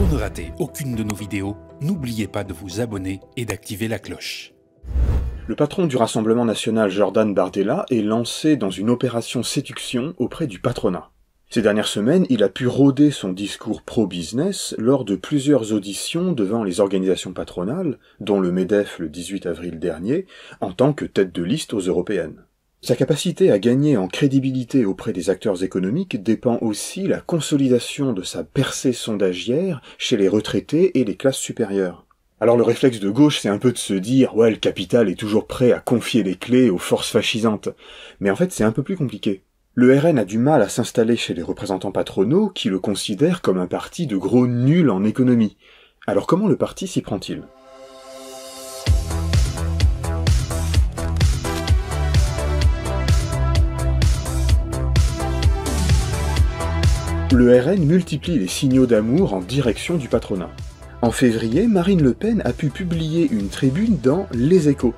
Pour ne rater aucune de nos vidéos, n'oubliez pas de vous abonner et d'activer la cloche. Le patron du Rassemblement national Jordan Bardella est lancé dans une opération séduction auprès du patronat. Ces dernières semaines, il a pu rôder son discours pro-business lors de plusieurs auditions devant les organisations patronales, dont le MEDEF le 18 avril dernier, en tant que tête de liste aux européennes. Sa capacité à gagner en crédibilité auprès des acteurs économiques dépend aussi la consolidation de sa percée sondagière chez les retraités et les classes supérieures. Alors le réflexe de gauche, c'est un peu de se dire « ouais, le capital est toujours prêt à confier les clés aux forces fascisantes ». Mais en fait, c'est un peu plus compliqué. Le RN a du mal à s'installer chez les représentants patronaux qui le considèrent comme un parti de gros nuls en économie. Alors comment le parti s'y prend-il ? Le RN multiplie les signaux d'amour en direction du patronat. En février, Marine Le Pen a pu publier une tribune dans Les Échos,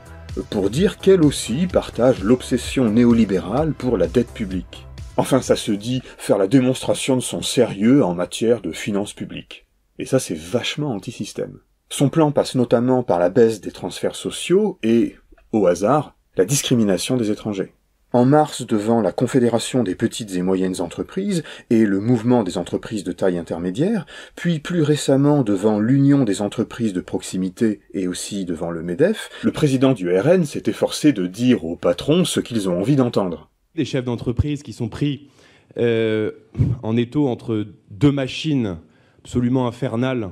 pour dire qu'elle aussi partage l'obsession néolibérale pour la dette publique. Enfin, ça se dit faire la démonstration de son sérieux en matière de finances publiques. Et ça, c'est vachement anti-système. Son plan passe notamment par la baisse des transferts sociaux et, au hasard, la discrimination des étrangers. En mars, devant la Confédération des petites et moyennes entreprises et le Mouvement des entreprises de taille intermédiaire, puis plus récemment devant l'Union des entreprises de proximité et aussi devant le MEDEF, le président du RN s'est efforcé de dire aux patrons ce qu'ils ont envie d'entendre. Des chefs d'entreprise qui sont pris en étau entre deux machines absolument infernales,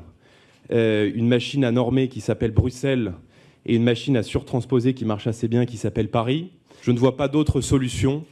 une machine à normer qui s'appelle Bruxelles et une machine à surtransposer qui marche assez bien qui s'appelle Paris. Je ne vois pas d'autre solution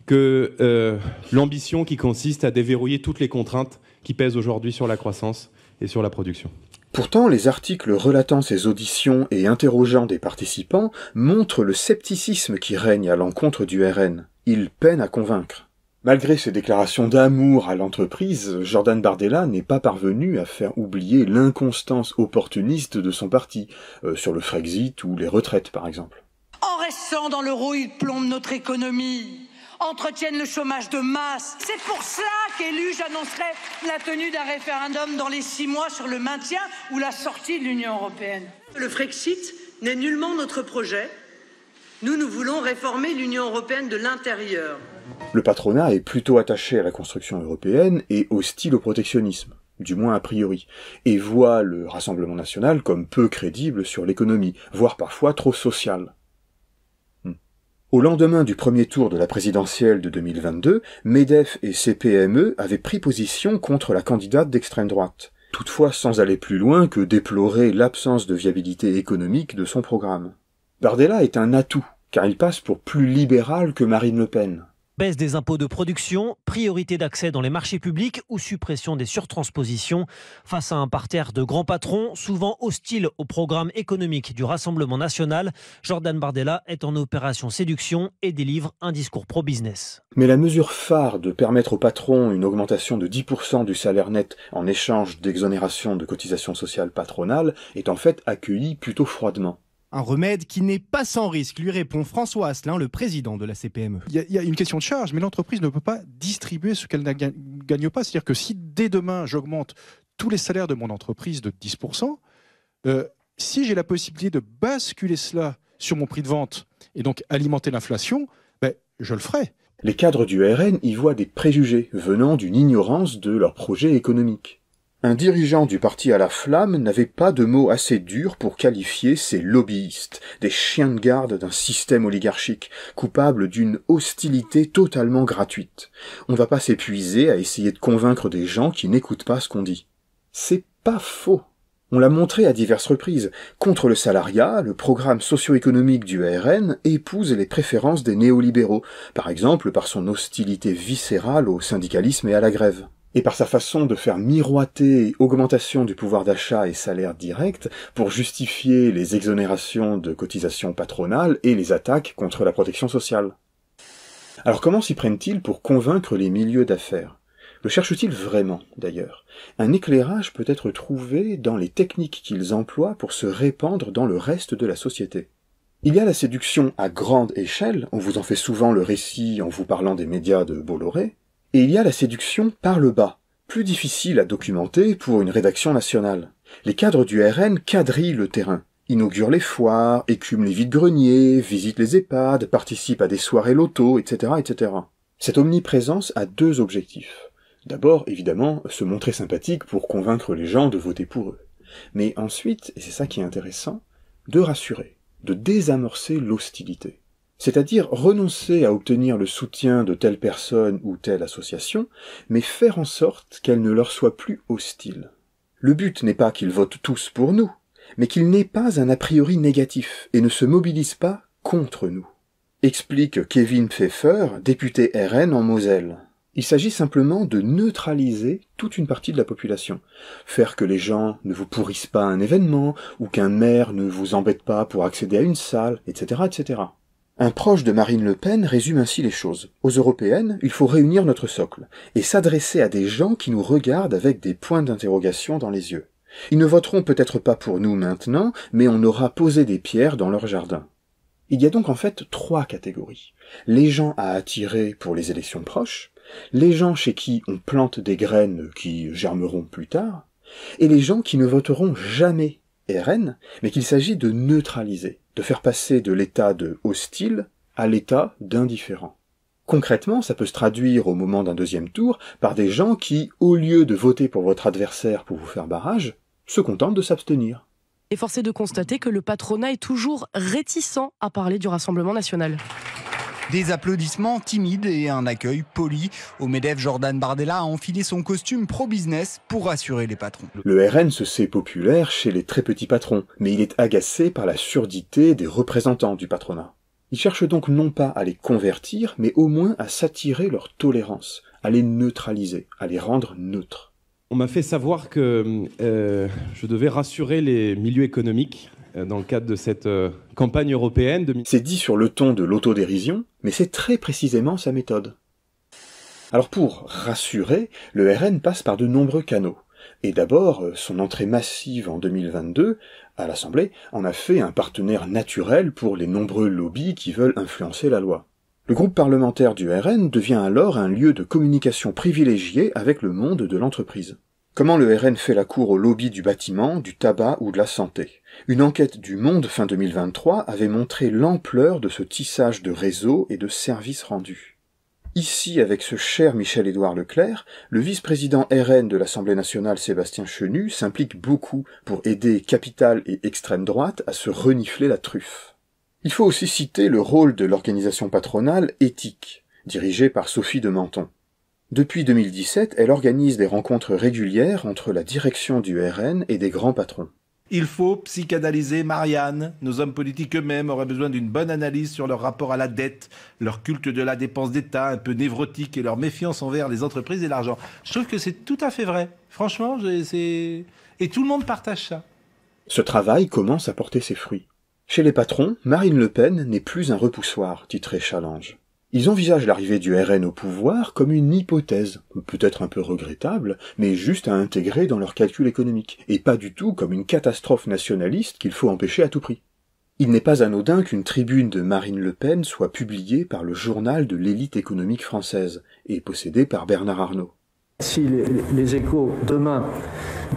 que l'ambition qui consiste à déverrouiller toutes les contraintes qui pèsent aujourd'hui sur la croissance et sur la production. Pourtant, les articles relatant ces auditions et interrogeant des participants montrent le scepticisme qui règne à l'encontre du RN. Il peine à convaincre. Malgré ses déclarations d'amour à l'entreprise, Jordan Bardella n'est pas parvenu à faire oublier l'inconstance opportuniste de son parti, sur le Frexit ou les retraites par exemple. En restant dans l'euro, ils plombent notre économie, entretiennent le chômage de masse. C'est pour cela qu'élu, j'annoncerai la tenue d'un référendum dans les 6 mois sur le maintien ou la sortie de l'Union européenne. Le Frexit n'est nullement notre projet. Nous voulons réformer l'Union européenne de l'intérieur. Le patronat est plutôt attaché à la construction européenne et hostile au protectionnisme, du moins a priori, et voit le Rassemblement national comme peu crédible sur l'économie, voire parfois trop social. Au lendemain du premier tour de la présidentielle de 2022, MEDEF et CPME avaient pris position contre la candidate d'extrême droite, toutefois sans aller plus loin que déplorer l'absence de viabilité économique de son programme. Bardella est un atout, car il passe pour plus libéral que Marine Le Pen. Baisse des impôts de production, priorité d'accès dans les marchés publics ou suppression des surtranspositions. Face à un parterre de grands patrons, souvent hostiles au programme économique du Rassemblement national, Jordan Bardella est en opération séduction et délivre un discours pro-business. Mais la mesure phare de permettre aux patrons une augmentation de 10% du salaire net en échange d'exonération de cotisations sociales patronales est en fait accueillie plutôt froidement. Un remède qui n'est pas sans risque, lui répond François Asselin, le président de la CPME. Il y a une question de charge, mais l'entreprise ne peut pas distribuer ce qu'elle ne gagne pas. C'est-à-dire que si dès demain j'augmente tous les salaires de mon entreprise de 10%, si j'ai la possibilité de basculer cela sur mon prix de vente et donc alimenter l'inflation, je le ferai. Les cadres du RN y voient des préjugés venant d'une ignorance de leur projet économique. Un dirigeant du parti à la flamme n'avait pas de mots assez durs pour qualifier ces lobbyistes, des chiens de garde d'un système oligarchique, coupables d'une hostilité totalement gratuite. On ne va pas s'épuiser à essayer de convaincre des gens qui n'écoutent pas ce qu'on dit. C'est pas faux. On l'a montré à diverses reprises. Contre le salariat, le programme socio-économique du RN épouse les préférences des néolibéraux, par exemple par son hostilité viscérale au syndicalisme et à la grève. Et par sa façon de faire miroiter augmentation du pouvoir d'achat et salaire direct pour justifier les exonérations de cotisations patronales et les attaques contre la protection sociale. Alors comment s'y prennent-ils pour convaincre les milieux d'affaires ? Le cherchent-ils vraiment, d'ailleurs ? Un éclairage peut être trouvé dans les techniques qu'ils emploient pour se répandre dans le reste de la société. Il y a la séduction à grande échelle, on vous en fait souvent le récit en vous parlant des médias de Bolloré, et il y a la séduction par le bas, Plus difficile à documenter pour une rédaction nationale. Les cadres du RN quadrillent le terrain, inaugurent les foires, écument les vides-greniers, visitent les EHPAD, participent à des soirées loto, etc., etc. Cette omniprésence a deux objectifs. D'abord, évidemment, se montrer sympathique pour convaincre les gens de voter pour eux. Mais ensuite, et c'est ça qui est intéressant, de rassurer, de désamorcer l'hostilité. C'est-à-dire renoncer à obtenir le soutien de telle personne ou telle association, mais faire en sorte qu'elle ne leur soit plus hostile. Le but n'est pas qu'ils votent tous pour nous, mais qu'ils n'aient pas un a priori négatif et ne se mobilisent pas contre nous. Explique Kevin Pfeffer, député RN en Moselle. Il s'agit simplement de neutraliser toute une partie de la population. Faire que les gens ne vous pourrissent pas un événement, ou qu'un maire ne vous embête pas pour accéder à une salle, etc., etc. Un proche de Marine Le Pen résume ainsi les choses. Aux européennes, il faut réunir notre socle, et s'adresser à des gens qui nous regardent avec des points d'interrogation dans les yeux. Ils ne voteront peut-être pas pour nous maintenant, mais on aura posé des pierres dans leur jardin. Il y a donc en fait trois catégories. Les gens à attirer pour les élections proches, les gens chez qui on plante des graines qui germeront plus tard, et les gens qui ne voteront jamais RN, mais qu'il s'agit de neutraliser, de faire passer de l'état de hostile à l'état d'indifférent. Concrètement, ça peut se traduire au moment d'un deuxième tour par des gens qui, au lieu de voter pour votre adversaire pour vous faire barrage, se contentent de s'abstenir. Et force est de constater que le patronat est toujours réticent à parler du Rassemblement national. Des applaudissements timides et un accueil poli. Au MEDEF, Jordan Bardella a enfilé son costume pro-business pour rassurer les patrons. Le RN se sait populaire chez les très petits patrons, mais il est agacé par la surdité des représentants du patronat. Il cherche donc non pas à les convertir, mais au moins à s'attirer leur tolérance, à les neutraliser, à les rendre neutres. On m'a fait savoir que je devais rassurer les milieux économiques dans le cadre de cette campagne européenne. C'est dit sur le ton de l'autodérision, mais c'est très précisément sa méthode. Alors pour rassurer, le RN passe par de nombreux canaux. Et d'abord, son entrée massive en 2022 à l'Assemblée en a fait un partenaire naturel pour les nombreux lobbies qui veulent influencer la loi. Le groupe parlementaire du RN devient alors un lieu de communication privilégié avec le monde de l'entreprise. Comment le RN fait la cour au lobby du bâtiment, du tabac ou de la santé? Une enquête du Monde fin 2023 avait montré l'ampleur de ce tissage de réseaux et de services rendus. Ici, avec ce cher Michel-Édouard Leclerc, le vice-président RN de l'Assemblée nationale Sébastien Chenu s'implique beaucoup pour aider Capital et extrême droite à se renifler la truffe. Il faut aussi citer le rôle de l'organisation patronale Éthique, dirigée par Sophie de Menton. Depuis 2017, elle organise des rencontres régulières entre la direction du RN et des grands patrons. Il faut psychanalyser Marianne. Nos hommes politiques eux-mêmes auraient besoin d'une bonne analyse sur leur rapport à la dette, leur culte de la dépense d'État un peu névrotique et leur méfiance envers les entreprises et l'argent. Je trouve que c'est tout à fait vrai. Franchement, et tout le monde partage ça. Ce travail commence à porter ses fruits. Chez les patrons, Marine Le Pen n'est plus un repoussoir, titré Challenge. Ils envisagent l'arrivée du RN au pouvoir comme une hypothèse, peut-être un peu regrettable, mais juste à intégrer dans leur calcul économique, et pas du tout comme une catastrophe nationaliste qu'il faut empêcher à tout prix. Il n'est pas anodin qu'une tribune de Marine Le Pen soit publiée par le journal de l'élite économique française, et possédée par Bernard Arnault. Si les Échos, demain,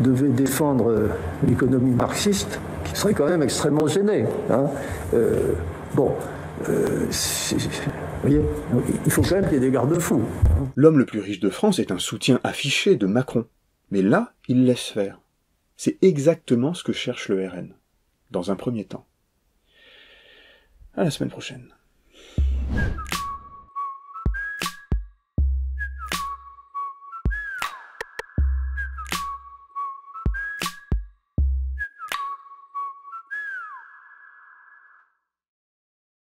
devaient défendre l'économie marxiste, qui serait quand même extrêmement gêné. Vous voyez, il faut quand même qu'il y ait des garde-fous. L'homme le plus riche de France est un soutien affiché de Macron. Mais là, il laisse faire. C'est exactement ce que cherche le RN, dans un premier temps. À la semaine prochaine.